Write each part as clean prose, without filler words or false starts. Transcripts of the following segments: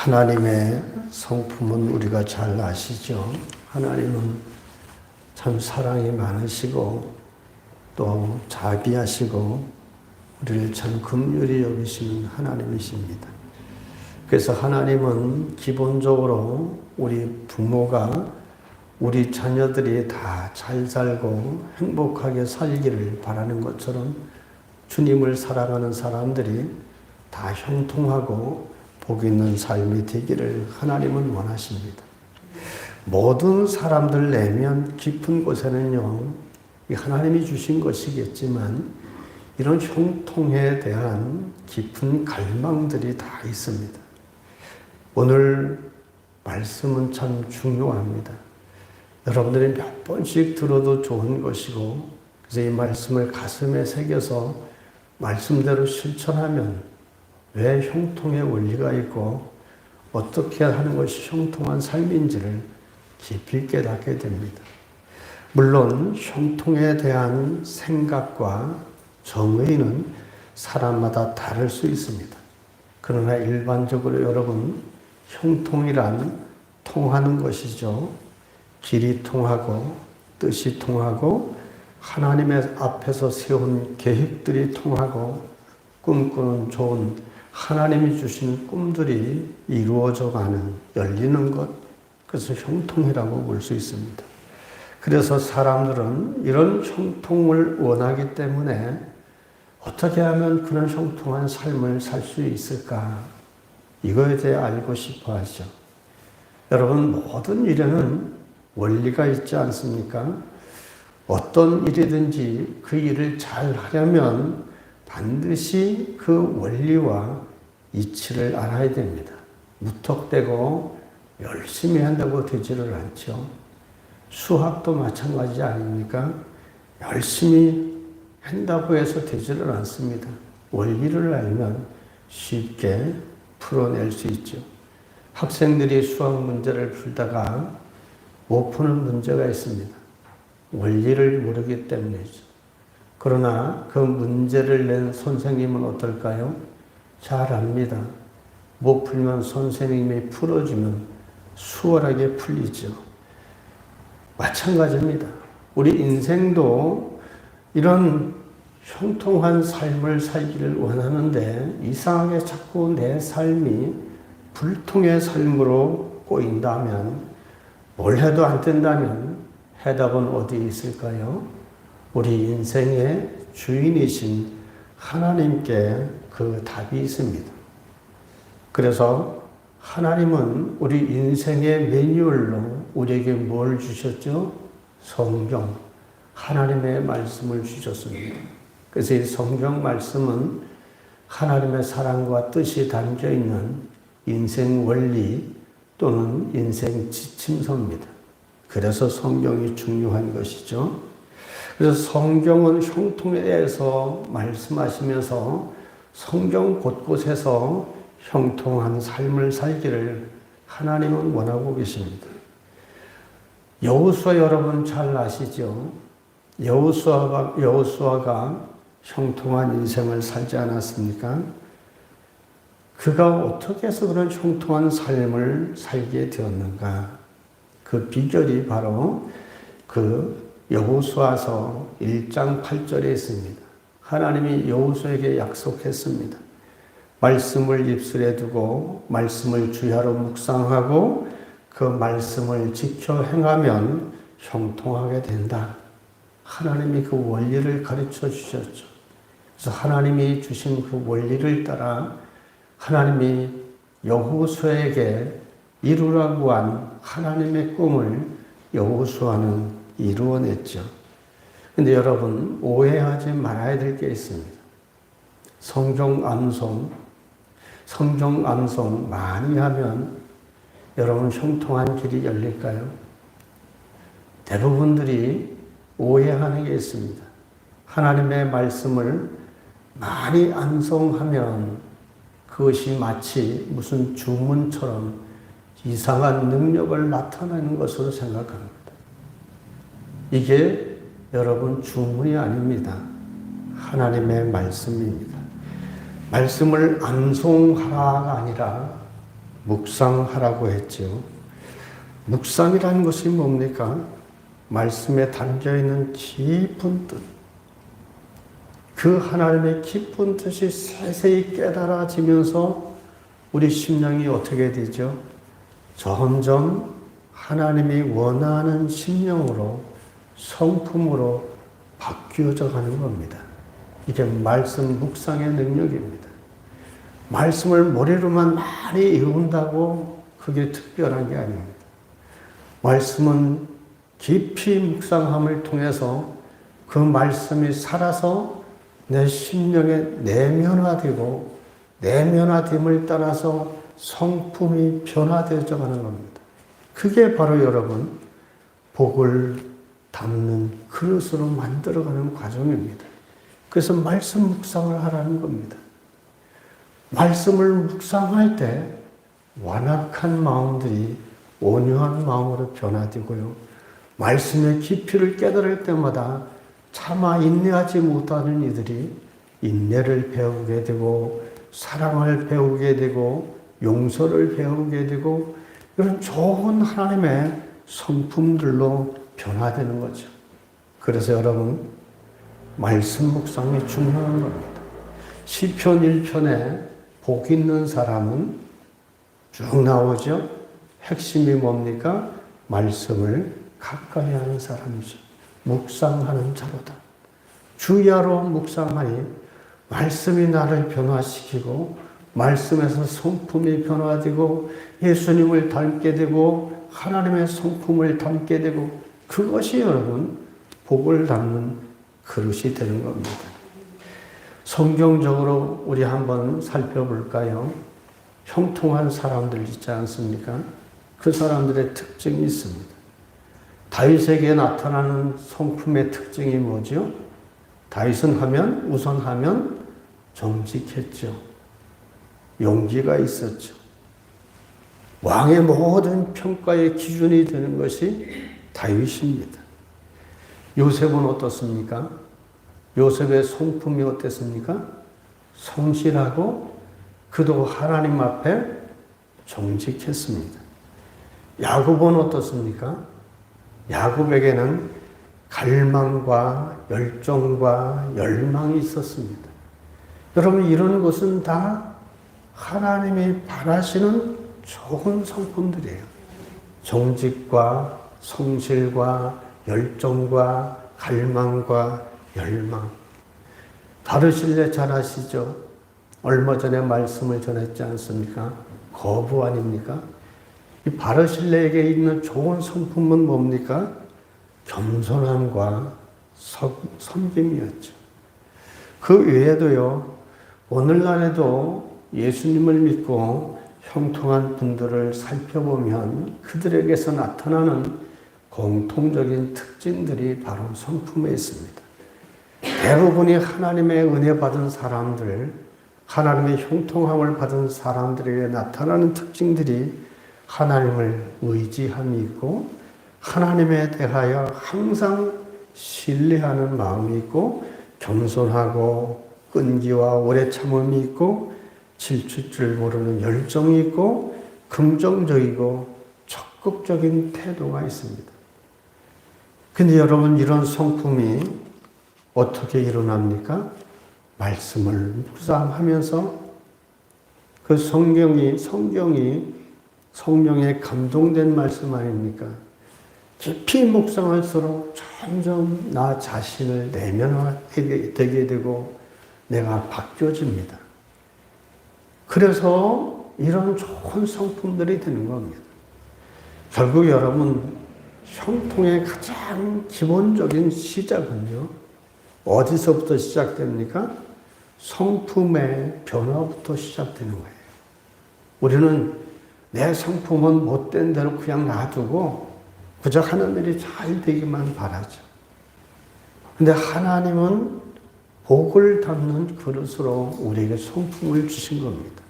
하나님의 성품은 우리가 잘 아시죠? 하나님은 참 사랑이 많으시고 또 자비하시고 우리를 참 긍휼히 여기시는 하나님이십니다. 그래서 하나님은 기본적으로 우리 부모가 우리 자녀들이 다 잘 살고 행복하게 살기를 바라는 것처럼 주님을 사랑하는 사람들이 다 형통하고 복 있는 삶이 되기를 하나님은 원하십니다. 모든 사람들 내면 깊은 곳에는요, 하나님이 주신 것이겠지만 이런 형통에 대한 깊은 갈망들이 다 있습니다. 오늘 말씀은 참 중요합니다. 여러분들이 몇 번씩 들어도 좋은 것이고, 그래서 이 말씀을 가슴에 새겨서 말씀대로 실천하면 왜 형통의 원리가 있고 어떻게 하는 것이 형통한 삶인지를 깊이 깨닫게 됩니다. 물론 형통에 대한 생각과 정의는 사람마다 다를 수 있습니다. 그러나 일반적으로 여러분, 형통이란 통하는 것이죠. 길이 통하고 뜻이 통하고 하나님의 앞에서 세운 계획들이 통하고 꿈꾸는 좋은 하나님이 주신 꿈들이 이루어져 가는, 열리는 것, 그래서 형통이라고 볼 수 있습니다. 그래서 사람들은 이런 형통을 원하기 때문에 어떻게 하면 그런 형통한 삶을 살 수 있을까? 이거에 대해 알고 싶어 하죠. 여러분, 모든 일에는 원리가 있지 않습니까? 어떤 일이든지 그 일을 잘 하려면 반드시 그 원리와 이치를 알아야 됩니다. 무턱대고 열심히 한다고 되지를 않죠. 수학도 마찬가지 아닙니까? 열심히 한다고 해서 되지를 않습니다. 원리를 알면 쉽게 풀어낼 수 있죠. 학생들이 수학 문제를 풀다가 못 푸는 문제가 있습니다. 원리를 모르기 때문이죠. 그러나 그 문제를 낸 선생님은 어떨까요? 잘 압니다. 못 풀면 선생님이 풀어주면 수월하게 풀리죠. 마찬가지입니다. 우리 인생도 이런 형통한 삶을 살기를 원하는데 이상하게 자꾸 내 삶이 불통의 삶으로 꼬인다면, 뭘 해도 안 된다면 해답은 어디 있을까요? 우리 인생의 주인이신 하나님께 그 답이 있습니다. 그래서 하나님은 우리 인생의 매뉴얼로 우리에게 뭘 주셨죠? 성경, 하나님의 말씀을 주셨습니다. 그래서 이 성경 말씀은 하나님의 사랑과 뜻이 담겨 있는 인생 원리 또는 인생 지침서입니다. 그래서 성경이 중요한 것이죠. 그래서 성경은 형통에 대해서 말씀하시면서 성경 곳곳에서 형통한 삶을 살기를 하나님은 원하고 계십니다. 여호수아 여러분 잘 아시죠? 여호수아가 형통한 인생을 살지 않았습니까? 그가 어떻게 해서 그런 형통한 삶을 살게 되었는가? 그 비결이 바로 그 여호수아서 1장 8절에 있습니다. 하나님이 여호수아에게 약속했습니다. 말씀을 입술에 두고 말씀을 주야로 묵상하고 그 말씀을 지켜 행하면 형통하게 된다. 하나님이 그 원리를 가르쳐 주셨죠. 그래서 하나님이 주신 그 원리를 따라 하나님이 여호수아에게 이루라고 한 하나님의 꿈을 여호수아는 이루어냈죠. 근데 여러분, 오해하지 말아야 될 게 있습니다. 성경 암송 많이 하면 여러분 형통한 길이 열릴까요? 대부분들이 오해하는 게 있습니다. 하나님의 말씀을 많이 암송하면 그것이 마치 무슨 주문처럼 이상한 능력을 나타내는 것으로 생각합니다. 이게 여러분 주문이 아닙니다. 하나님의 말씀입니다. 말씀을 암송하라가 아니라 묵상하라고 했죠. 묵상이라는 것이 뭡니까? 말씀에 담겨있는 깊은 뜻, 그 하나님의 깊은 뜻이 세세히 깨달아지면서 우리 심령이 어떻게 되죠? 점점 하나님이 원하는 심령으로, 성품으로 바뀌어져 가는 겁니다. 이게 말씀 묵상의 능력입니다. 말씀을 머리로만 많이 외운다고 그게 특별한 게 아닙니다. 말씀은 깊이 묵상함을 통해서 그 말씀이 살아서 내 심령에 내면화되고 내면화됨을 따라서 성품이 변화되어져 가는 겁니다. 그게 바로 여러분 복을 담는 그릇으로 만들어가는 과정입니다. 그래서 말씀 묵상을 하라는 겁니다. 말씀을 묵상할 때 완악한 마음들이 온유한 마음으로 변화되고요. 말씀의 깊이를 깨달을 때마다 차마 인내하지 못하는 이들이 인내를 배우게 되고 사랑을 배우게 되고 용서를 배우게 되고 이런 좋은 하나님의 성품들로 변화되는 거죠. 그래서 여러분 말씀 묵상이 중요한 겁니다. 시편 1편에 복 있는 사람은 쭉 나오죠. 핵심이 뭡니까? 말씀을 가까이 하는 사람이죠. 묵상하는 자로다. 주야로 묵상하니 말씀이 나를 변화시키고 말씀에서 성품이 변화되고 예수님을 닮게 되고 하나님의 성품을 닮게 되고 그것이 여러분 복을 담는 그릇이 되는 겁니다. 성경적으로 우리 한번 살펴볼까요? 형통한 사람들 있지 않습니까? 그 사람들의 특징이 있습니다. 다윗에게 나타나는 성품의 특징이 뭐죠? 다윗은 우선 하면 정직했죠. 용기가 있었죠. 왕의 모든 평가의 기준이 되는 것이 다윗입니다. 요셉은 어떻습니까? 요셉의 성품이 어땠습니까? 성실하고 그도 하나님 앞에 정직했습니다. 야곱은 어떻습니까? 야곱에게는 갈망과 열정과 열망이 있었습니다. 여러분 이런 것은 다 하나님이 바라시는 좋은 성품들이에요. 정직과 성실과 열정과 갈망과 열망. 바르실레 잘 아시죠? 얼마 전에 말씀을 전했지 않습니까? 거부 아닙니까? 이 바르실레에게 있는 좋은 성품은 뭡니까? 겸손함과 섬김이었죠. 그 외에도요, 오늘날에도 예수님을 믿고 형통한 분들을 살펴보면 그들에게서 나타나는 공통적인 특징들이 바로 성품에 있습니다. 대부분이 하나님의 은혜 받은 사람들, 하나님의 형통함을 받은 사람들에게 나타나는 특징들이 하나님을 의지함이 있고 하나님에 대하여 항상 신뢰하는 마음이 있고 겸손하고 끈기와 오래 참음이 있고 질출 줄 모르는 열정이 있고 긍정적이고 적극적인 태도가 있습니다. 근데 여러분 이런 성품이 어떻게 일어납니까? 말씀을 묵상하면서 그 성경이 성령에 감동된 말씀 아닙니까? 깊이 묵상할수록 점점 나 자신을 내면화되게 되고 내가 바뀌어집니다. 그래서 이런 좋은 성품들이 되는 겁니다. 결국 여러분 형통의 가장 기본적인 시작은요. 어디서부터 시작됩니까? 성품의 변화부터 시작되는 거예요. 우리는 내 성품은 못된 대로 그냥 놔두고 그저 하는 일이 잘 되기만 바라죠. 근데 하나님은 복을 담는 그릇으로 우리에게 성품을 주신 겁니다.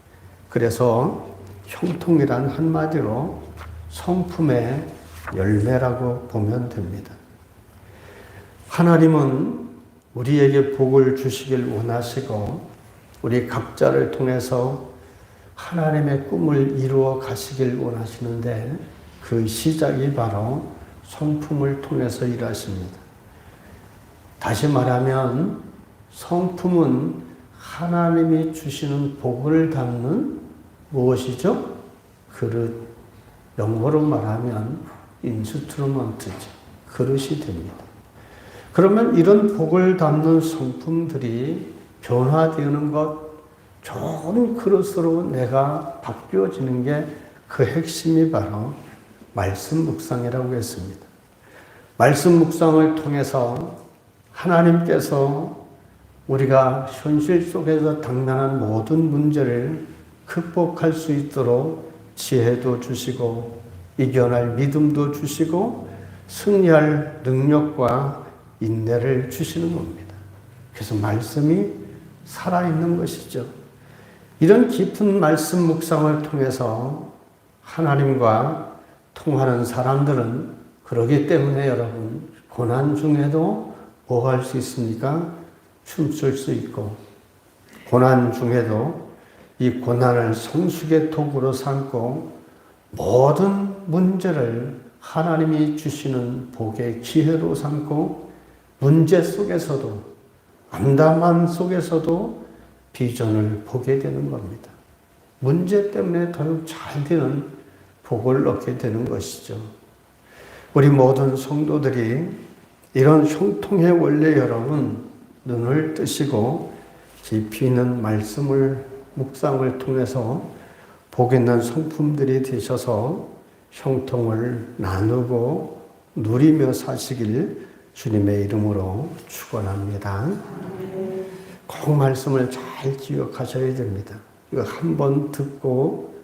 그래서 형통이란 한마디로 성품의 열매라고 보면 됩니다. 하나님은 우리에게 복을 주시길 원하시고 우리 각자를 통해서 하나님의 꿈을 이루어 가시길 원하시는데 그 시작이 바로 성품을 통해서 일하십니다. 다시 말하면 성품은 하나님이 주시는 복을 담는 무엇이죠? 그릇. 영어로 말하면 인스트루먼트죠. 그릇이 됩니다. 그러면 이런 복을 담는 성품들이 변화되는 것, 좋은 그릇으로 내가 바뀌어지는 게 그 핵심이 바로 말씀 묵상이라고 했습니다. 말씀 묵상을 통해서 하나님께서 우리가 현실 속에서 당면한 모든 문제를 극복할 수 있도록 지혜도 주시고 이겨낼 믿음도 주시고 승리할 능력과 인내를 주시는 겁니다. 그래서 말씀이 살아있는 것이죠. 이런 깊은 말씀 묵상을 통해서 하나님과 통하는 사람들은 그러기 때문에 여러분 고난 중에도 뭐 할 수 있습니까? 춤출 수 있고 고난 중에도 이 고난을 성숙의 도구로 삼고 모든 문제를 하나님이 주시는 복의 기회로 삼고 문제 속에서도 암담한 속에서도 비전을 보게 되는 겁니다. 문제 때문에 더욱 잘 되는 복을 얻게 되는 것이죠. 우리 모든 성도들이 이런 형통의 원래 여러분 눈을 뜨시고 깊이 있는 말씀을 묵상을 통해서 복 있는 성품들이 되셔서 형통을 나누고 누리며 사시길 주님의 이름으로 축원합니다. 꼭 말씀을 잘 기억하셔야 됩니다. 이거 한 번 듣고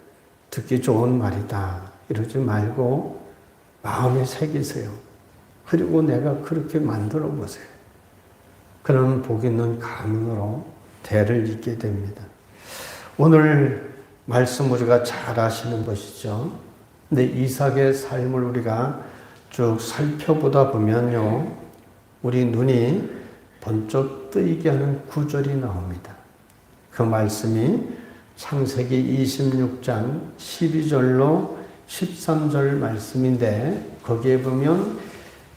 듣기 좋은 말이다 이러지 말고 마음에 새기세요. 그리고 내가 그렇게 만들어 보세요. 그런 복 있는 가문으로 대를 잇게 됩니다. 오늘 말씀 우리가 잘 아시는 것이죠. 근데 이삭의 삶을 우리가 쭉 살펴보다 보면요. 우리 눈이 번쩍 뜨이게 하는 구절이 나옵니다. 그 말씀이 창세기 26장 12절로 13절 말씀인데 거기에 보면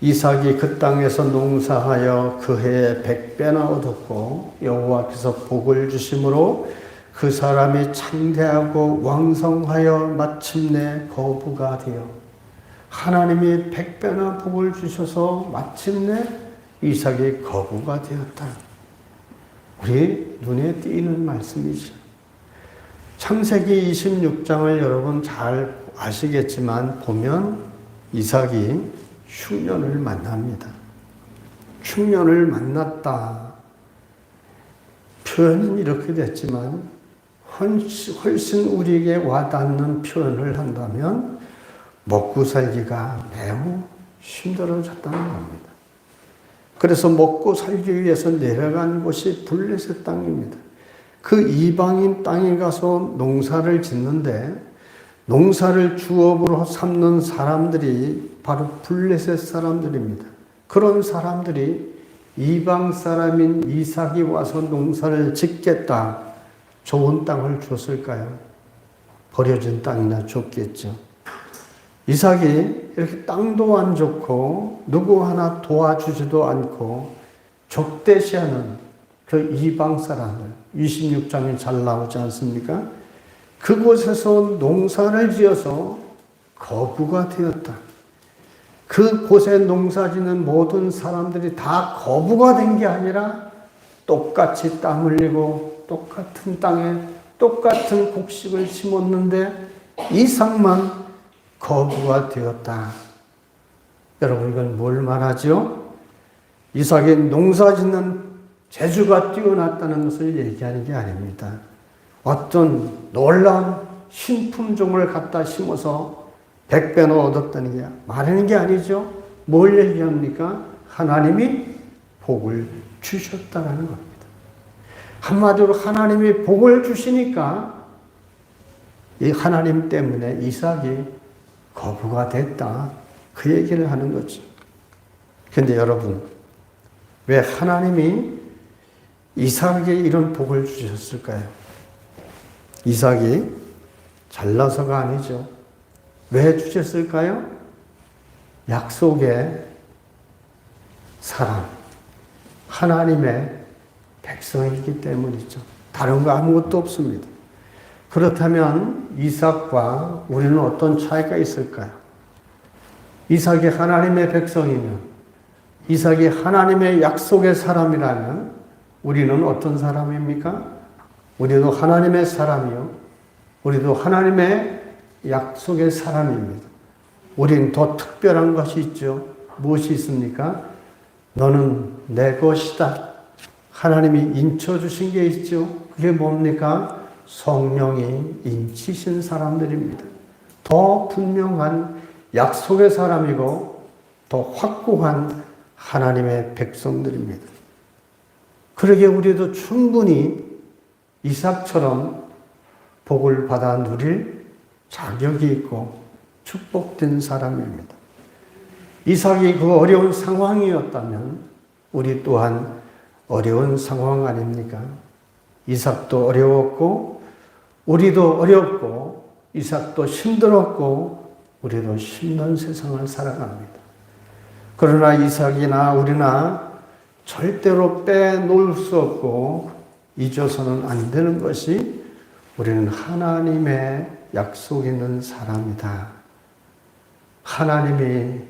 이삭이 그 땅에서 농사하여 그 해에 100배나 얻었고 여호와께서 복을 주심으로 그 사람이 창대하고 왕성하여 마침내 거부가 되어 하나님이 100배나 복을 주셔서 마침내 이삭이 거부가 되었다. 우리 눈에 띄는 말씀이죠. 창세기 26장을 여러분 잘 아시겠지만 보면 이삭이 흉년을 만납니다. 흉년을 만났다. 표현은 이렇게 됐지만 훨씬 우리에게 와닿는 표현을 한다면 먹고 살기가 매우 힘들어졌다는 겁니다. 그래서 먹고 살기 위해서 내려간 곳이 블레셋 땅입니다. 그 이방인 땅에 가서 농사를 짓는데 농사를 주업으로 삼는 사람들이 바로 블레셋 사람들입니다. 그런 사람들이 이방 사람인 이삭이 와서 농사를 짓겠다. 좋은 땅을 줬을까요? 버려진 땅이나 줬겠죠. 이삭이 이렇게 땅도 안 좋고 누구 하나 도와주지도 않고 적대시하는 그 이방 사람들 26장에 잘 나오지 않습니까? 그곳에서 농사를 지어서 거부가 되었다. 그곳에 농사짓는 모든 사람들이 다 거부가 된 게 아니라 똑같이 땀 흘리고 똑같은 땅에 똑같은 곡식을 심었는데 이삭만 거부가 되었다. 여러분 이건 뭘 말하죠? 이삭이 농사짓는 재주가 뛰어났다는 것을 얘기하는 게 아닙니다. 어떤 놀라운 신품종을 갖다 심어서 100배나 얻었다는 게 말하는 게 아니죠. 뭘 얘기합니까? 하나님이 복을 주셨다는 겁니다. 한마디로 하나님이 복을 주시니까 이 하나님 때문에 이삭이 거부가 됐다. 그 얘기를 하는 거죠. 그런데 여러분, 왜 하나님이 이삭에게 이런 복을 주셨을까요? 이삭이 잘나서가 아니죠. 왜 주셨을까요? 약속의 사람, 하나님의 백성이기 때문이죠. 다른 거 아무것도 없습니다. 그렇다면 이삭과 우리는 어떤 차이가 있을까요? 이삭이 하나님의 백성이면, 이삭이 하나님의 약속의 사람이라면 우리는 어떤 사람입니까? 우리도 하나님의 사람이요. 우리도 하나님의 약속의 사람입니다. 우리는 더 특별한 것이 있죠. 무엇이 있습니까? 너는 내 것이다. 하나님이 인쳐주신 게 있죠. 그게 뭡니까? 성령이 인치신 사람들입니다. 더 분명한 약속의 사람이고 더 확고한 하나님의 백성들입니다. 그러게 우리도 충분히 이삭처럼 복을 받아 누릴 자격이 있고 축복된 사람입니다. 이삭이 그 어려운 상황이었다면 우리 또한 어려운 상황 아닙니까? 이삭도 어려웠고 우리도 어렵고 이삭도 힘들었고 우리도 힘든 세상을 살아갑니다. 그러나 이삭이나 우리나 절대로 빼놓을 수 없고 잊어서는 안 되는 것이 우리는 하나님의 약속 있는 사람이다. 하나님이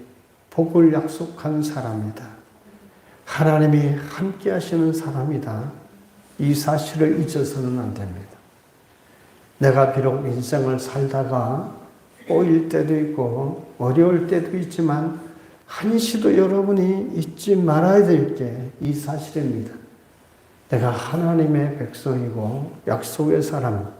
복을 약속한 사람이다. 하나님이 함께 하시는 사람이다. 이 사실을 잊어서는 안 됩니다. 내가 비록 인생을 살다가 꼬일 때도 있고 어려울 때도 있지만 한시도 여러분이 잊지 말아야 될 게 이 사실입니다. 내가 하나님의 백성이고 약속의 사람.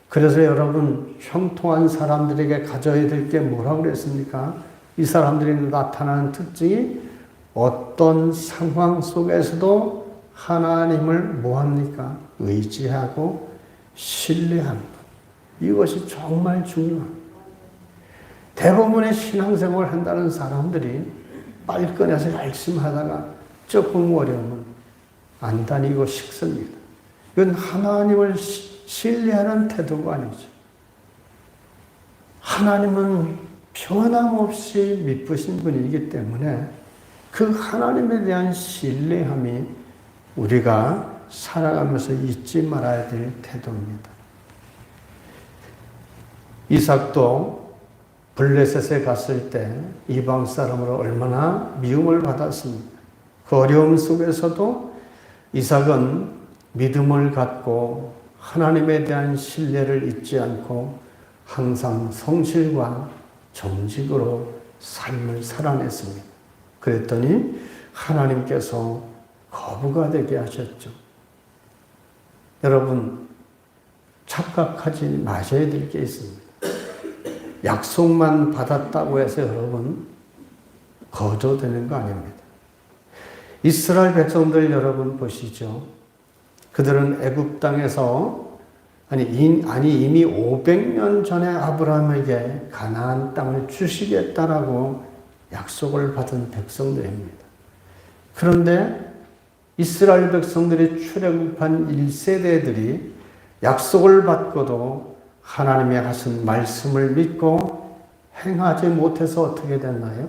그래서 여러분 형통한 사람들에게 가져야 될 게 뭐라고 그랬습니까? 이 사람들이 나타나는 특징이 어떤 상황 속에서도 하나님을 뭐합니까? 의지하고 신뢰하는 것. 이것이 정말 중요합니다. 대부분의 신앙생활을 한다는 사람들이 빨리 꺼내서 열심히 하다가 조금 어려우면 안 다니고 식습니다. 이건 하나님을 신뢰하는 태도가 아니죠. 하나님은 변함없이 미쁘신 분이기 때문에 그 하나님에 대한 신뢰함이 우리가 살아가면서 잊지 말아야 될 태도입니다. 이삭도 블레셋에 갔을 때 이방 사람으로 얼마나 미움을 받았습니까? 그 어려움 속에서도 이삭은 믿음을 갖고 하나님에 대한 신뢰를 잊지 않고 항상 성실과 정직으로 삶을 살아냈습니다. 그랬더니 하나님께서 거부가 되게 하셨죠. 여러분, 착각하지 마셔야 될 게 있습니다. 약속만 받았다고 해서 여러분 거저되는 거 아닙니다. 이스라엘 백성들 여러분 보시죠. 그들은 애굽 땅에서 이미 500년 전에 아브라함에게 가나안 땅을 주시겠다라고 약속을 받은 백성들입니다. 그런데 이스라엘 백성들이 출애굽한 1세대들이 약속을 받고도 하나님의 하신 말씀을 믿고 행하지 못해서 어떻게 됐나요?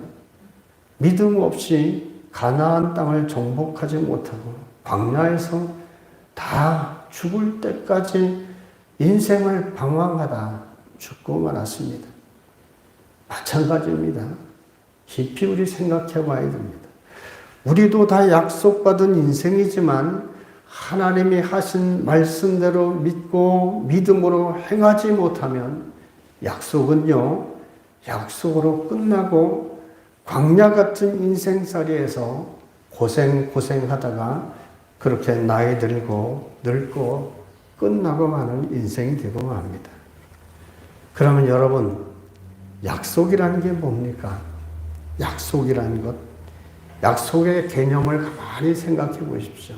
믿음 없이 가나안 땅을 정복하지 못하고 광야에서 다 죽을 때까지 인생을 방황하다 죽고 말았습니다. 마찬가지입니다. 깊이 우리 생각해 봐야 됩니다. 우리도 다 약속받은 인생이지만 하나님이 하신 말씀대로 믿고 믿음으로 행하지 못하면 약속은요, 약속으로 끝나고 광야 같은 인생살이에서 고생하다가 그렇게 나이 들고 늙고 끝나고 마는 인생이 되고 맙니다. 그러면 여러분, 약속이라는 게 뭡니까? 약속이라는 것, 약속의 개념을 가만히 생각해 보십시오.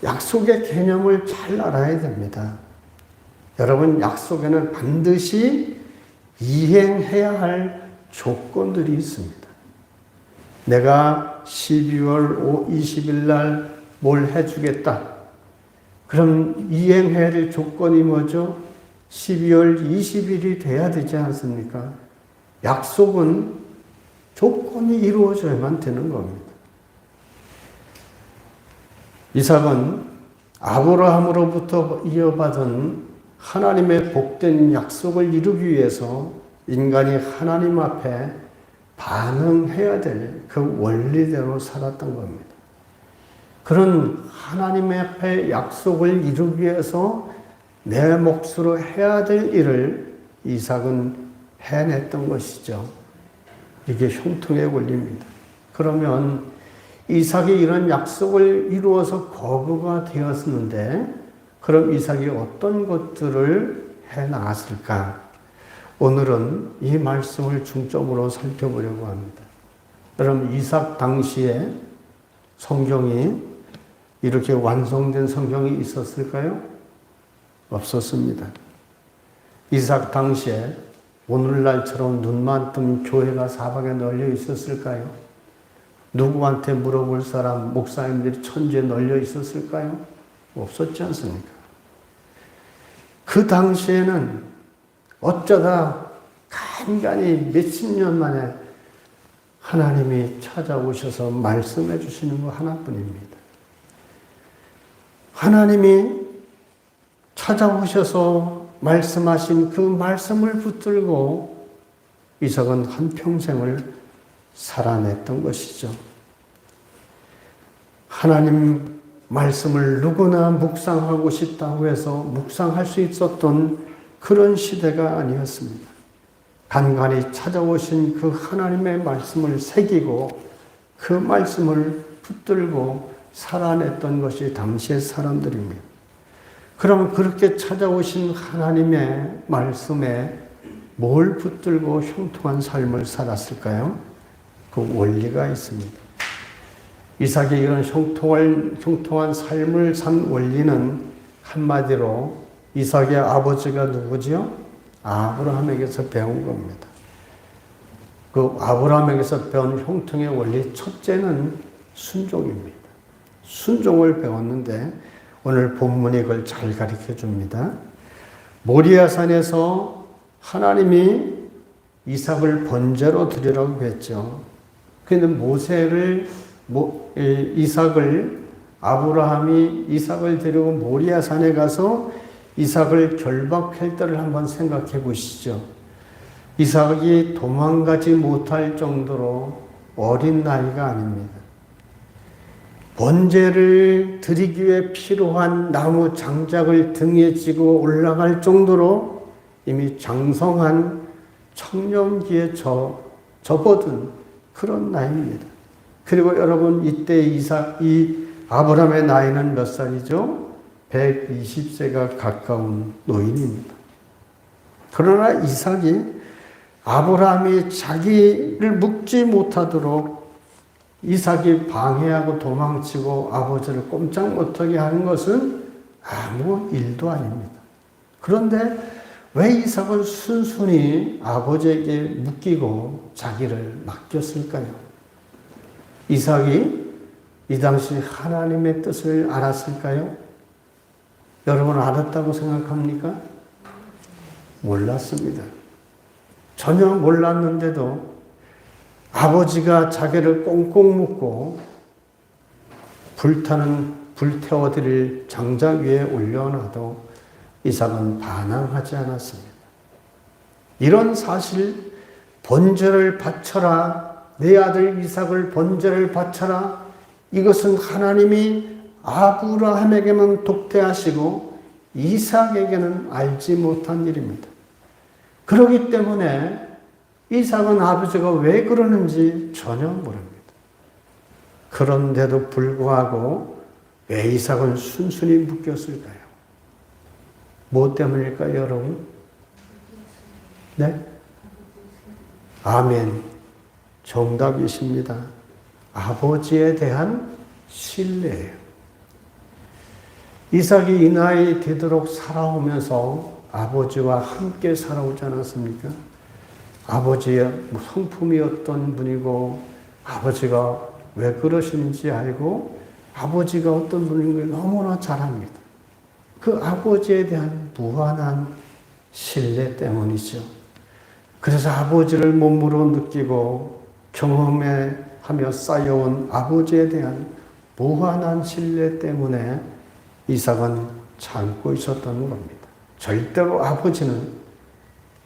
약속의 개념을 잘 알아야 됩니다. 여러분, 약속에는 반드시 이행해야 할 조건들이 있습니다. 내가 12월 20일 날 뭘 해주겠다. 그럼 이행해야 될 조건이 뭐죠? 12월 20일이 돼야 되지 않습니까? 약속은 조건이 이루어져야만 되는 겁니다. 이삭은 아브라함으로부터 이어받은 하나님의 복된 약속을 이루기 위해서 인간이 하나님 앞에 반응해야 될 그 원리대로 살았던 겁니다. 그런 하나님 앞에 약속을 이루기 위해서 내 몫으로 해야 될 일을 이삭은 해냈던 것이죠. 이게 형통의 원리입니다. 그러면 이삭이 이런 약속을 이루어서 거부가 되었는데 그럼 이삭이 어떤 것들을 해나갔을까? 오늘은 이 말씀을 중점으로 살펴보려고 합니다. 여러분, 이삭 당시에 성경이 이렇게 완성된 성경이 있었을까요? 없었습니다. 이삭 당시에 오늘날처럼 눈만 뜨면 교회가 사방에 널려 있었을까요? 누구한테 물어볼 사람, 목사님들이 천지에 널려 있었을까요? 없었지 않습니까? 그 당시에는 어쩌다 간간히 몇십 년 만에 하나님이 찾아오셔서 말씀해 주시는 거 하나뿐입니다. 하나님이 찾아오셔서 말씀하신 그 말씀을 붙들고 이삭은 한평생을 살아냈던 것이죠. 하나님 말씀을 누구나 묵상하고 싶다고 해서 묵상할 수 있었던 그런 시대가 아니었습니다. 간간히 찾아오신 그 하나님의 말씀을 새기고 그 말씀을 붙들고 살아냈던 것이 당시의 사람들입니다. 그럼 그렇게 찾아오신 하나님의 말씀에 뭘 붙들고 형통한 삶을 살았을까요? 그 원리가 있습니다. 이삭이 이런 형통한 삶을 산 원리는 한마디로 이삭의 아버지가 누구지요? 아브라함에게서 배운 겁니다. 그 아브라함에게서 배운 형통의 원리 첫째는 순종입니다. 순종을 배웠는데 오늘 본문이 그걸 잘 가르쳐 줍니다. 모리아산에서 하나님이 이삭을 번제로 드리라고 했죠. 그런데 아브라함이 이삭을 데리고 모리아산에 가서 이삭을 결박할 때를 한번 생각해 보시죠. 이삭이 도망가지 못할 정도로 어린 나이가 아닙니다. 번제를 드리기 위해 필요한 나무 장작을 등에 지고 올라갈 정도로 이미 장성한 청년기에 접어든 그런 나이입니다. 그리고 여러분, 이때 이 아브라함의 나이는 몇 살이죠? 120세가 가까운 노인입니다. 그러나 이삭이 아브라함이 자기를 묶지 못하도록 이삭이 방해하고 도망치고 아버지를 꼼짝 못하게 하는 것은 아무 일도 아닙니다. 그런데 왜 이삭은 순순히 아버지에게 묶이고 자기를 맡겼을까요? 이삭이 이 당시 하나님의 뜻을 알았을까요? 여러분, 알았다고 생각합니까? 몰랐습니다. 전혀 몰랐는데도 아버지가 자기를 꽁꽁 묶고 불태워드릴 장작 위에 올려놔도 이삭은 반항하지 않았습니다. 이런 사실, 번제를 바쳐라, 내 아들 이삭을 번제를 바쳐라, 이것은 하나님이 아브라함에게만 독대하시고 이삭에게는 알지 못한 일입니다. 그렇기 때문에 이삭은 아버지가 왜 그러는지 전혀 모릅니다. 그런데도 불구하고 왜 이삭은 순순히 묶였을까요? 뭐 때문일까요, 여러분? 네? 아멘. 정답이십니다. 아버지에 대한 신뢰예요. 이삭이 이 나이 되도록 살아오면서 아버지와 함께 살아오지 않았습니까? 아버지의 성품이었던 분이고 아버지가 왜 그러시는지 알고 아버지가 어떤 분인 걸 너무나 잘 압니다. 그 아버지에 대한 무한한 신뢰 때문이죠. 그래서 아버지를 몸으로 느끼고 경험하며 쌓여온 아버지에 대한 무한한 신뢰 때문에 이삭은 참고 있었던 겁니다. 절대로 아버지는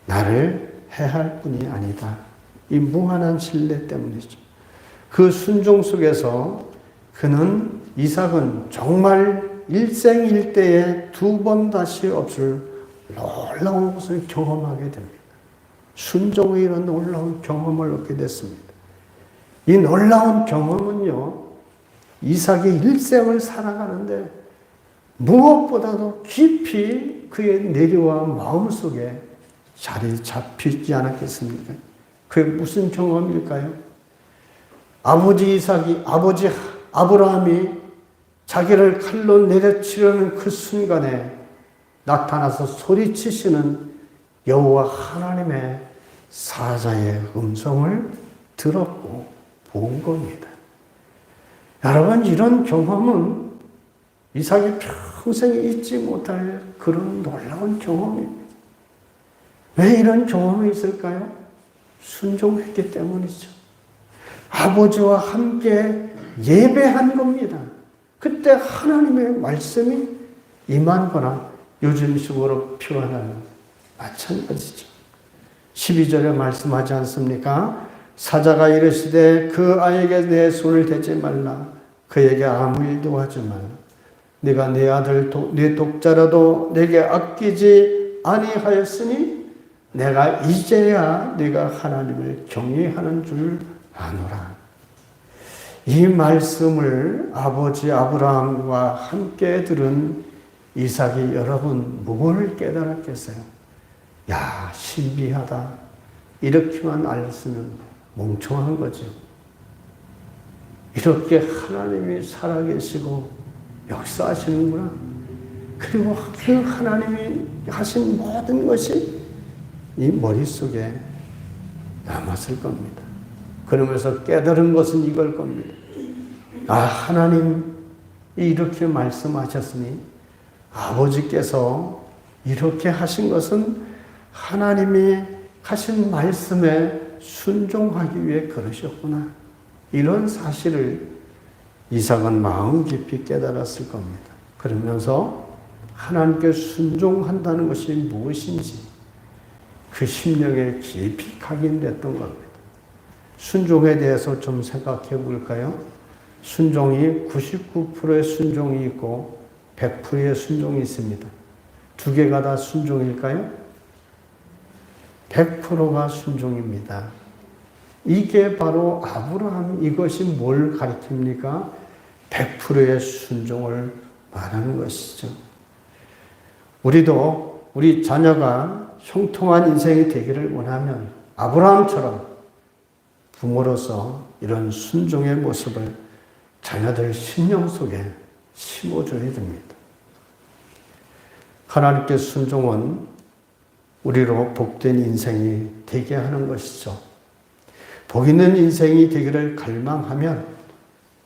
나를 해할 분이 아니다. 이 무한한 신뢰 때문이죠. 그 순종 속에서 이삭은 정말 일생일대에 두 번 다시 없을 놀라운 것을 경험하게 됩니다. 순종의 이런 놀라운 경험을 얻게 됐습니다. 이 놀라운 경험은요, 이삭이 일생을 살아가는데 무엇보다도 깊이 그의 내려와 마음속에 자리 잡히지 않았겠습니까? 그게 무슨 경험일까요? 아버지 아브라함이 자기를 칼로 내려치려는 그 순간에 나타나서 소리치시는 여호와 하나님의 사자의 음성을 들었고 본 겁니다. 여러분, 이런 경험은 이삭이 평생 잊지 못할 그런 놀라운 경험입니다. 왜 이런 경험이 있을까요? 순종했기 때문이죠. 아버지와 함께 예배한 겁니다. 그때 하나님의 말씀이 임한 거나 요즘식으로 표현하는 마찬가지죠. 12절에 말씀하지 않습니까? 사자가 이르시되 그 아이에게 내 손을 대지 말라. 그에게 아무 일도 하지 말라. 네가 내 아들 네 독자라도 내게 아끼지 아니하였으니 내가 이제야 네가 하나님을 경외하는 줄 아노라. 이 말씀을 아버지 아브라함과 함께 들은 이삭이 여러분 뭘 깨달았겠어요? 야, 신비하다. 이렇게만 알았으면 멍청한 거죠. 이렇게 하나님이 살아계시고 역사하시는구나. 그리고 그 하나님이 하신 모든 것이 이 머릿속에 남았을 겁니다. 그러면서 깨달은 것은 이걸 겁니다. 아, 하나님이 이렇게 말씀하셨으니 아버지께서 이렇게 하신 것은 하나님이 하신 말씀에 순종하기 위해 그러셨구나. 이런 사실을 이삭은 마음 깊이 깨달았을 겁니다. 그러면서 하나님께 순종한다는 것이 무엇인지 그 심령에 깊이 각인됐던 겁니다. 순종에 대해서 좀 생각해 볼까요? 순종이 99%의 순종이 있고 100%의 순종이 있습니다. 두 개가 다 순종일까요? 100%가 순종입니다. 이게 바로 아브라함, 이것이 뭘 가리킵니까? 100%의 순종을 말하는 것이죠. 우리도 우리 자녀가 형통한 인생이 되기를 원하면 아브라함처럼 부모로서 이런 순종의 모습을 자녀들 심령 속에 심어줘야 됩니다. 하나님께 순종은 우리로 복된 인생이 되게 하는 것이죠. 복 있는 인생이 되기를 갈망하면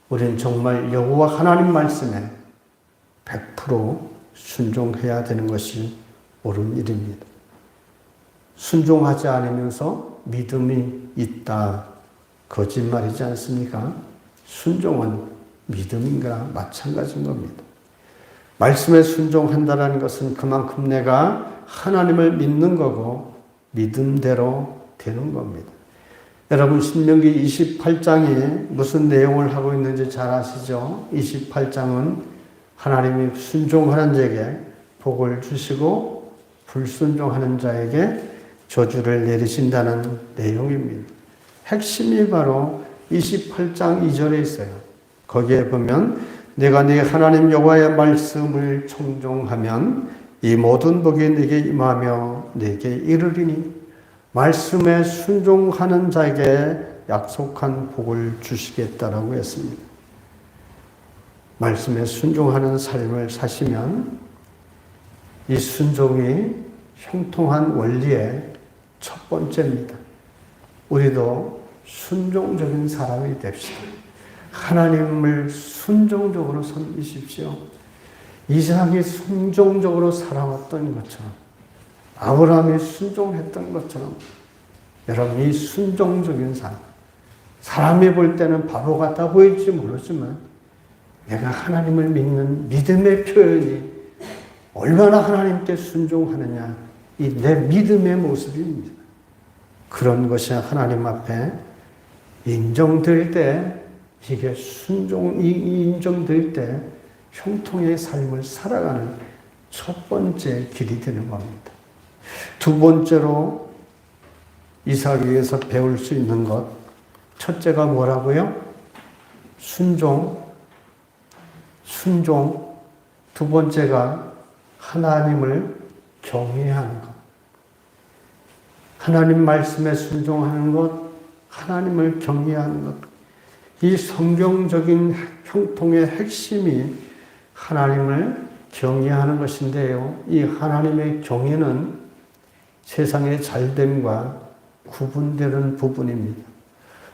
우리는 정말 여호와 하나님 말씀에 100% 순종해야 되는 것이 옳은 일입니다. 순종하지 않으면서 믿음이 있다. 거짓말이지 않습니까? 순종은 믿음인가 마찬가지인 겁니다. 말씀에 순종한다는 것은 그만큼 내가 하나님을 믿는 거고 믿음대로 되는 겁니다. 여러분, 신명기 28장이 무슨 내용을 하고 있는지 잘 아시죠? 28장은 하나님이 순종하는 자에게 복을 주시고 불순종하는 자에게 저주를 내리신다는 내용입니다. 핵심이 바로 28장 2절에 있어요. 거기에 보면 내가 네 하나님 여호와의 말씀을 청종하면 이 모든 복이 네게 임하며 네게 이르리니 말씀에 순종하는 자에게 약속한 복을 주시겠다라고 했습니다. 말씀에 순종하는 삶을 사시면 이 순종이 형통한 원리의 첫 번째입니다. 우리도 순종적인 사람이 됩시다. 하나님을 순종적으로 섬기십시오. 이삭이 순종적으로 살아왔던 것처럼 아브라함이 순종했던 것처럼 여러분 이 순종적인 삶, 사람이 볼 때는 바보 같아 보일지 모르지만 내가 하나님을 믿는 믿음의 표현이 얼마나 하나님께 순종하느냐, 이 내 믿음의 모습입니다. 그런 것이 하나님 앞에 인정될 때, 이게 순종이 인정될 때 형통의 삶을 살아가는 첫 번째 길이 되는 겁니다. 두 번째로 이삭에게서 배울 수 있는 것, 첫째가 뭐라고요? 순종. 두 번째가 하나님을 경외하는 것. 하나님 말씀에 순종하는 것, 하나님을 경외하는 것. 이 성경적인 형통의 핵심이 하나님을 경외하는 것인데요. 이 하나님의 경외는 세상의 잘됨과 구분되는 부분입니다.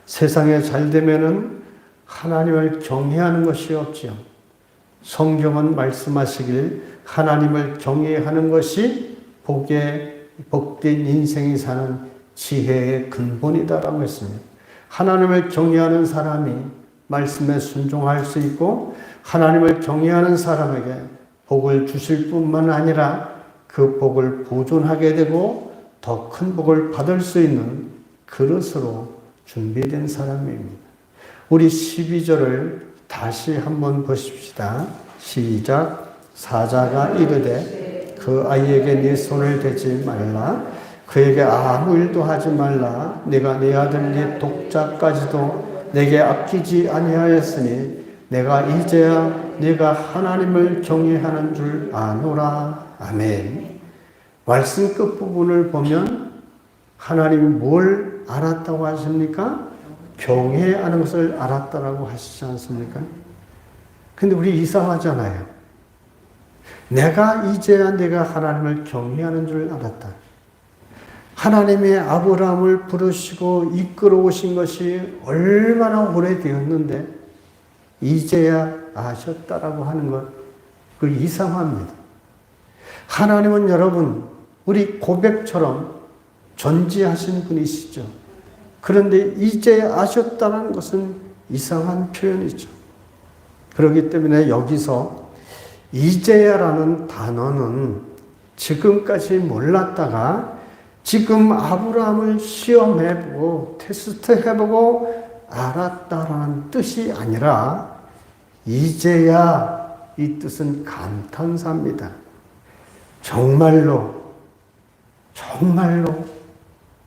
세상의 잘되면은 하나님을 경외하는 것이 없지요. 성경은 말씀하시길 하나님을 경외하는 것이 복된 인생이 사는 지혜의 근본이다라고 했습니다. 하나님을 경외하는 사람이 말씀에 순종할 수 있고 하나님을 경외하는 사람에게 복을 주실 뿐만 아니라 그 복을 보존하게 되고 더 큰 복을 받을 수 있는 그릇으로 준비된 사람입니다. 우리 12절을 다시 한번 보십시다. 시작. 사자가 이르되 그 아이에게 네 손을 대지 말라. 그에게 아무 일도 하지 말라. 내가 네 아들 네 독자까지도 내게 아끼지 아니하였으니 내가 이제야 네가 하나님을 경외하는 줄 아노라. 아멘. 말씀 끝부분을 보면 하나님이 뭘 알았다고 하십니까? 경외하는 것을 알았다라고 하시지 않습니까? 근데 우리 이상하잖아요. 이제야 내가 하나님을 경외하는 줄 알았다. 하나님의 아브라함을 부르시고 이끌어 오신 것이 얼마나 오래되었는데 이제야 아셨다라고 하는 것, 그 이상합니다. 하나님은 여러분 우리 고백처럼 전지하신 분이시죠. 그런데 이제 아셨다는 것은 이상한 표현이죠. 그렇기 때문에 여기서 이제야라는 단어는 지금까지 몰랐다가 지금 아브라함을 시험해보고 테스트해보고 알았다라는 뜻이 아니라 이제야, 이 뜻은 감탄사입니다. 정말로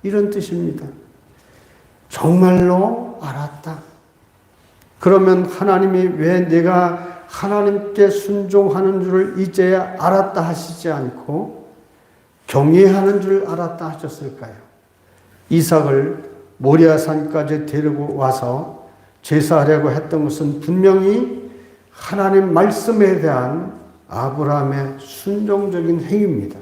이런 뜻입니다. 정말로 알았다. 그러면 하나님이 왜 내가 하나님께 순종하는 줄을 이제야 알았다 하시지 않고 경외하는 줄 알았다 하셨을까요? 이삭을 모리아산까지 데리고 와서 제사하려고 했던 것은 분명히 하나님 말씀에 대한 아브라함의 순종적인 행위입니다.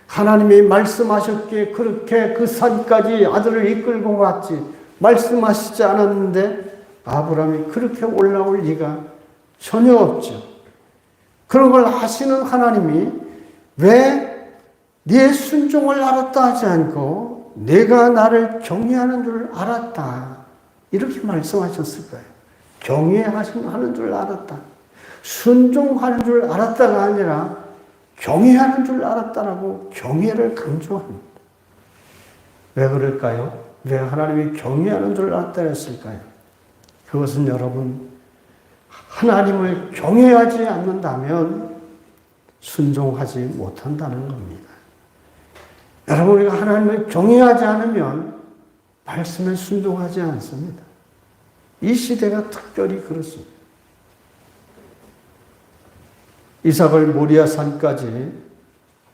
하나님이 말씀하셨기에 그렇게 그 산까지 아들을 이끌고 왔지 말씀하시지 않았는데 아브라함이 그렇게 올라올 리가 전혀 없죠. 그런 걸 하시는 하나님이 왜 네 순종을 알았다 하지 않고 내가 나를 경외하는 줄 알았다 이렇게 말씀하셨을까요? 경외하는 줄 알았다. 순종하는 줄 알았다가 아니라 경외하는 줄 알았다라고 경외를 강조합니다. 왜 그럴까요? 왜 하나님이 경외하는 줄 알았다 했을까요? 그것은 여러분, 하나님을 경외하지 않는다면 순종하지 못한다는 겁니다. 여러분, 우리가 하나님을 경외하지 않으면 말씀에 순종하지 않습니다. 이 시대가 특별히 그렇습니다. 이삭을 모리아산까지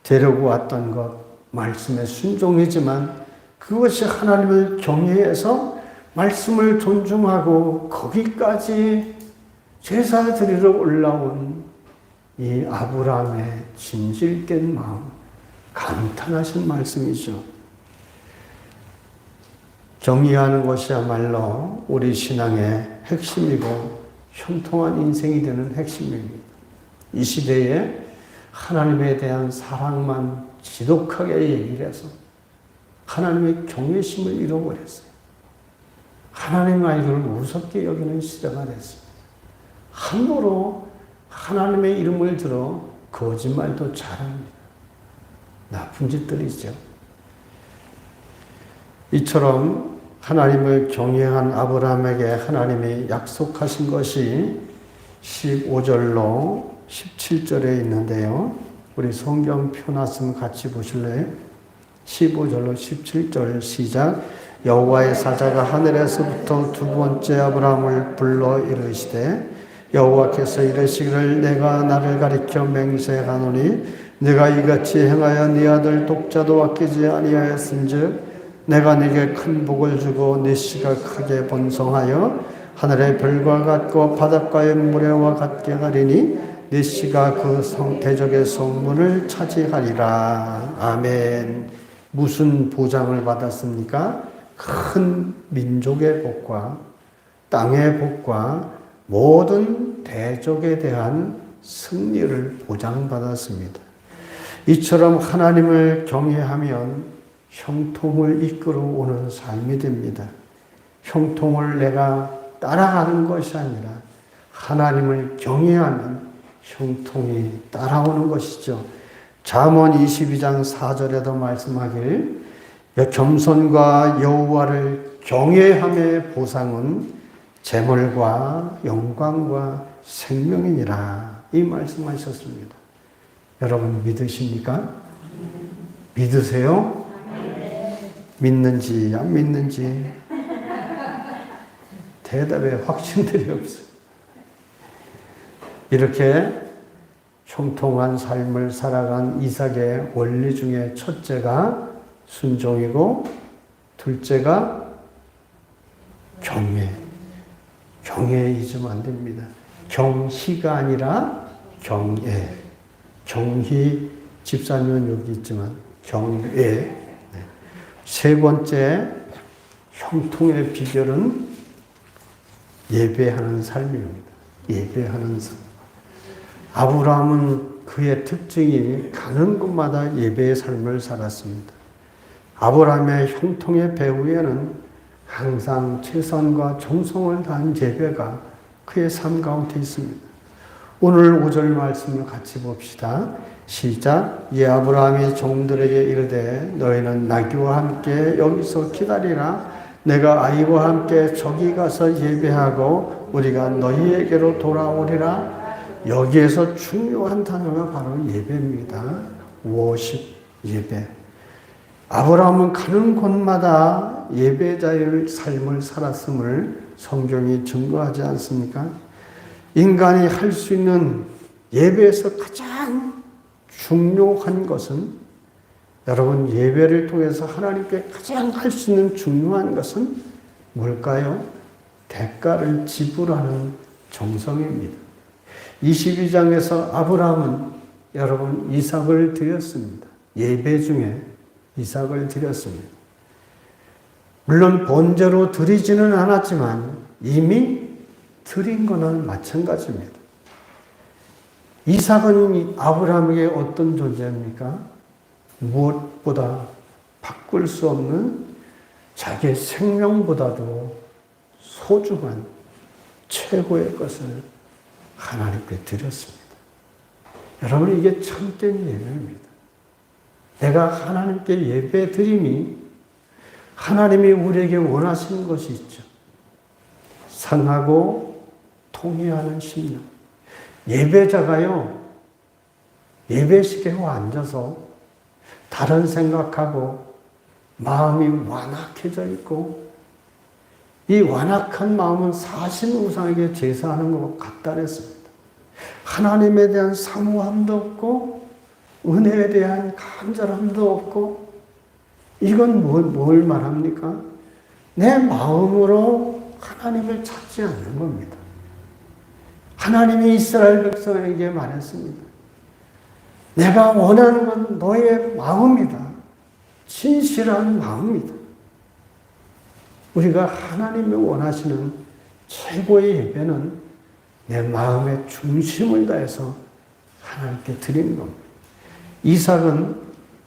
데리고 왔던 것, 말씀에 순종이지만 그것이 하나님을 경외해서 말씀을 존중하고 거기까지 제사 드리러 올라온 이 아브라함의 진실된 마음, 감탄하신 말씀이죠. 경외하는 것이야말로 우리 신앙의 핵심이고 형통한 인생이 되는 핵심입니다. 이 시대에 하나님에 대한 사랑만 지독하게 얘기를 해서 하나님의 경외심을 잃어버렸어요. 하나님 아이들을 우습게 여기는 시대가 됐습니다. 함부로 하나님의 이름을 들어 거짓말도 잘합니다. 나쁜 짓들이죠. 이처럼 하나님을 경외한 아브라함에게 하나님이 약속하신 것이 15절로 17절에 있는데요. 우리 성경 펴놨으면 같이 보실래요? 15절로 17절 시작. 여호와의 사자가 하늘에서부터 두 번째 아브라함을 불러 이르시되 여호와께서 이르시기를 내가 나를 가리켜 맹세하노니 네가 이같이 행하여 네 아들 독자도 아끼지 아니하였은즉 내가 네게 큰 복을 주고 네 씨가 크게 번성하여 하늘의 별과 같고 바닷가의 모래와 같게 하리니 네 씨가 그 대적의 성문을 차지하리라. 아멘. 무슨 보장을 받았습니까? 큰 민족의 복과 땅의 복과 모든 대적에 대한 승리를 보장받았습니다. 이처럼 하나님을 경외하면 형통을 이끌어 오는 삶이 됩니다. 형통을 내가 따라가는 것이 아니라 하나님을 경외하면 형통이 따라오는 것이죠. 잠언 22장 4절에도 말씀하길 겸손과 여호와를 경외함의 보상은 재물과 영광과 생명이니라. 이 말씀하셨습니다. 여러분 믿으십니까? 믿으세요? 믿는지 안 믿는지 대답에 확신들이 없어요. 이렇게 형통한 삶을 살아간 이삭의 원리 중에 첫째가 순종이고 둘째가 경외. 경외 잊으면 안 됩니다. 경희가 아니라 경애. 경희 집사님은 여기 있지만 경애. 세 번째 형통의 비결은 예배하는 삶입니다. 예배하는 삶. 아브라함은 그의 특징이 가는 곳마다 예배의 삶을 살았습니다. 아브라함의 형통의 배후에는 항상 최선과 정성을 다한 예배가 그의 삶 가운데 있습니다. 오늘 5절 말씀을 같이 봅시다. 시작. 이 아브라함이 종들에게 이르되 너희는 나귀와 함께 여기서 기다리라. 내가 아이와 함께 저기 가서 예배하고 우리가 너희에게로 돌아오리라. 여기에서 중요한 단어가 바로 예배입니다. 워십, 예배. 아브라함은 가는 곳마다 예배자의 삶을 살았음을 성경이 증거하지 않습니까? 인간이 할 수 있는 예배에서 가장 중요한 것은 여러분 예배를 통해서 하나님께 가장 할 수 있는 중요한 것은 뭘까요? 대가를 지불하는 정성입니다. 22장에서 아브라함은 여러분 이삭을 드렸습니다. 예배 중에 이삭을 드렸습니다. 물론 번제로 드리지는 않았지만 이미 드린 거는 마찬가지입니다. 이삭은 아브라함에게 어떤 존재입니까? 무엇보다 바꿀 수 없는 자기의 생명보다도 소중한 최고의 것을 하나님께 드렸습니다. 여러분 이게 참된 예배입니다. 내가 하나님께 예배 드림이 하나님이 우리에게 원하시는 것이 있죠. 상하고 통회하는 심령. 예배자가요, 예배식에 앉아서 다른 생각하고 마음이 완악해져 있고 이 완악한 마음은 사신 우상에게 제사하는 것 같다 그랬습니다. 하나님에 대한 사모함도 없고 은혜에 대한 간절함도 없고 이건 뭘 말합니까? 내 마음으로 하나님을 찾지 않는 겁니다. 하나님이 이스라엘 백성에게 말했습니다. 내가 원하는 건 너의 마음이다. 진실한 마음이다. 우리가 하나님이 원하시는 최고의 예배는 내 마음의 중심을 다해서 하나님께 드리는 겁니다. 이삭은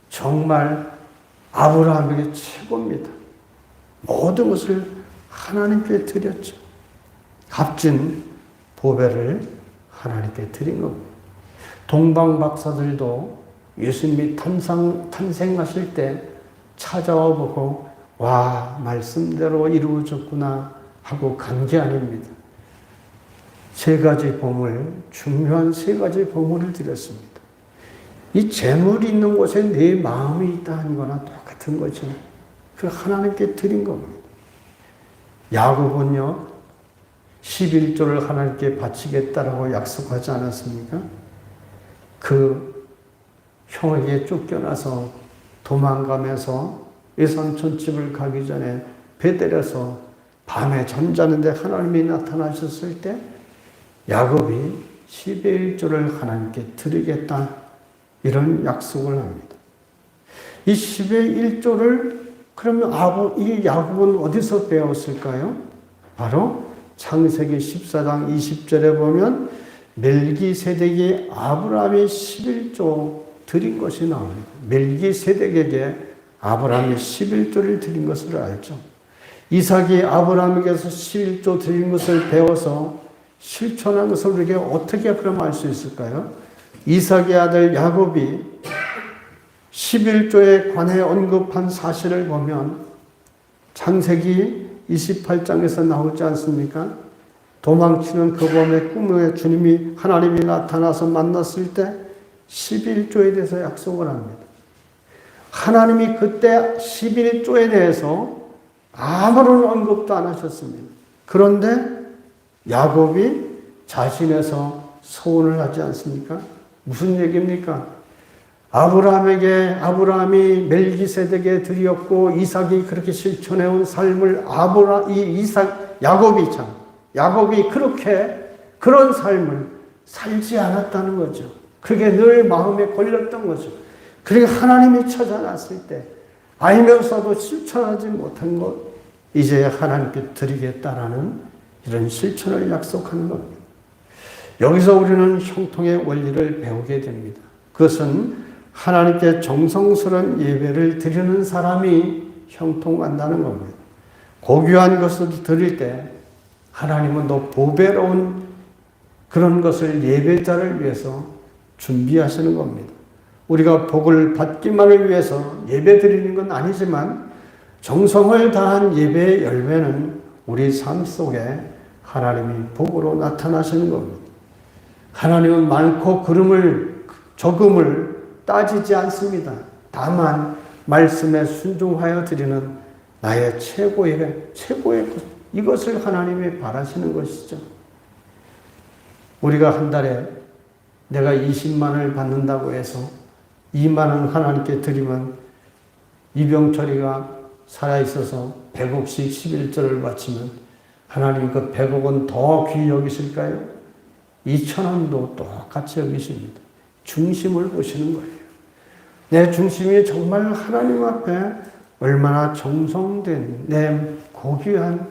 정말 아브라함에게 최고입니다. 모든 것을 하나님께 드렸죠. 값진 보배를 하나님께 드린 겁니다. 동방 박사들도 예수님이 탄생하실 때 찾아와 보고 와, 말씀대로 이루어졌구나 하고 간 게 아닙니다. 세 가지 보물, 중요한 세 가지 보물을 드렸습니다. 이 재물이 있는 곳에 내 마음이 있다는 거나 똑같은 거죠. 그 하나님께 드린 겁니다. 야곱은요, 11조를 하나님께 바치겠다라고 약속하지 않았습니까? 그 형에게 쫓겨나서 도망가면서 외삼촌집을 가기 전에 베델에서 밤에 잠자는데 하나님이 나타나셨을 때 야곱이 11조를 하나님께 드리겠다 이런 약속을 합니다. 이 11조를 그러면 이 야곱은 어디서 배웠을까요? 바로 창세기 14장 20절에 보면 멜기세덱이 아브라함의 11조 드린 것이 나옵니다. 멜기세덱에게 아브라함이 11조를 드린 것을 알죠. 이삭이 아브라함에게서 11조 드린 것을 배워서 실천한 것을 우리에게 어떻게 그럼 알 수 있을까요? 이삭의 아들 야곱이 11조에 관해 언급한 사실을 보면 창세기 28장에서 나오지 않습니까? 도망치는 그 밤의 꿈에 하나님이 나타나서 만났을 때 11조에 대해서 약속을 합니다. 하나님이 그때 11조에 대해서 아무런 언급도 안 하셨습니다. 그런데 야곱이 자신에서 소원을 하지 않습니까? 무슨 얘기입니까? 아브라함이 멜기세덱에 드렸고 이삭이 그렇게 실천해온 삶을 야곱이 그렇게 그런 삶을 살지 않았다는 거죠. 그게 늘 마음에 걸렸던 거죠. 그리고 하나님이 찾아놨을 때 알면서도 실천하지 못한 것 이제 하나님께 드리겠다라는 이런 실천을 약속하는 겁니다. 여기서 우리는 형통의 원리를 배우게 됩니다. 그것은 하나님께 정성스러운 예배를 드리는 사람이 형통한다는 겁니다. 고귀한 것을 드릴 때 하나님은 더 보배로운 그런 것을 예배자를 위해서 준비하시는 겁니다. 우리가 복을 받기만을 위해서 예배 드리는 건 아니지만 정성을 다한 예배의 열매는 우리 삶 속에 하나님이 복으로 나타나시는 겁니다. 하나님은 많고 적음을 따지지 않습니다. 다만 말씀에 순종하여 드리는 나의 최고의 것, 이것을 하나님이 바라시는 것이죠. 우리가 한 달에 내가 20만을 받는다고 해서 2만원 하나님께 드리면 이병철이가 살아있어서 100억씩 11절을 바치면 하나님 그 100억은 더 귀히 여기실까요? 2,000원도 똑같이 여기십니다. 중심을 보시는 거예요. 내 중심이 정말 하나님 앞에 얼마나 정성된 내 고귀한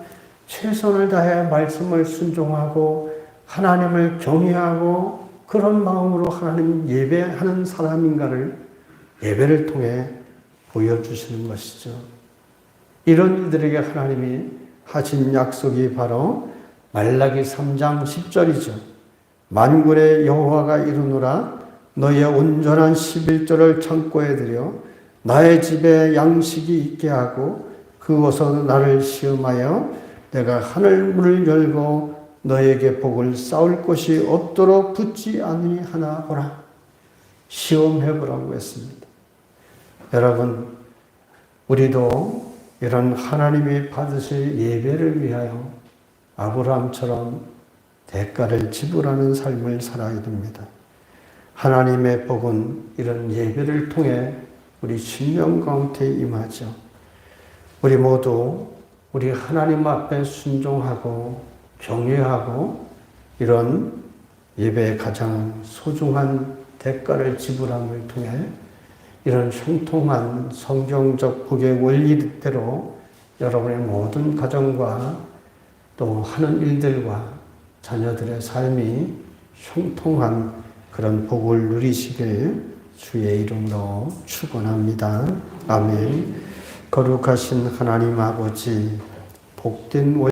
최선을 다해 말씀을 순종하고 하나님을 경외하고 그런 마음으로 하나님 예배하는 사람인가를 예배를 통해 보여주시는 것이죠. 이런 이들에게 하나님이 하신 약속이 바로 말라기 3장 10절이죠. 만군의 여호와가 이르노라 너의 온전한 11조를 창고에 들여 나의 집에 양식이 있게 하고 그곳에서 나를 시험하여 내가 하늘 문을 열고 너에게 복을 쌓을 곳이 없도록 붙지 않으니 하나 보라. 시험해보라고 했습니다. 여러분, 우리도 이런 하나님이 받으실 예배를 위하여 아브라함처럼 대가를 지불하는 삶을 살아야 됩니다. 하나님의 복은 이런 예배를 통해 우리 심령 가운데 임하죠. 우리 모두 우리 하나님 앞에 순종하고 경외하고 이런 예배의 가장 소중한 대가를 지불함을 통해 이런 형통한 성경적 복의 원리대로 여러분의 모든 가정과 또 하는 일들과 자녀들의 삶이 형통한 그런 복을 누리시길 주의 이름으로 축원합니다. 아멘. 거룩하신 하나님 아버지, 복된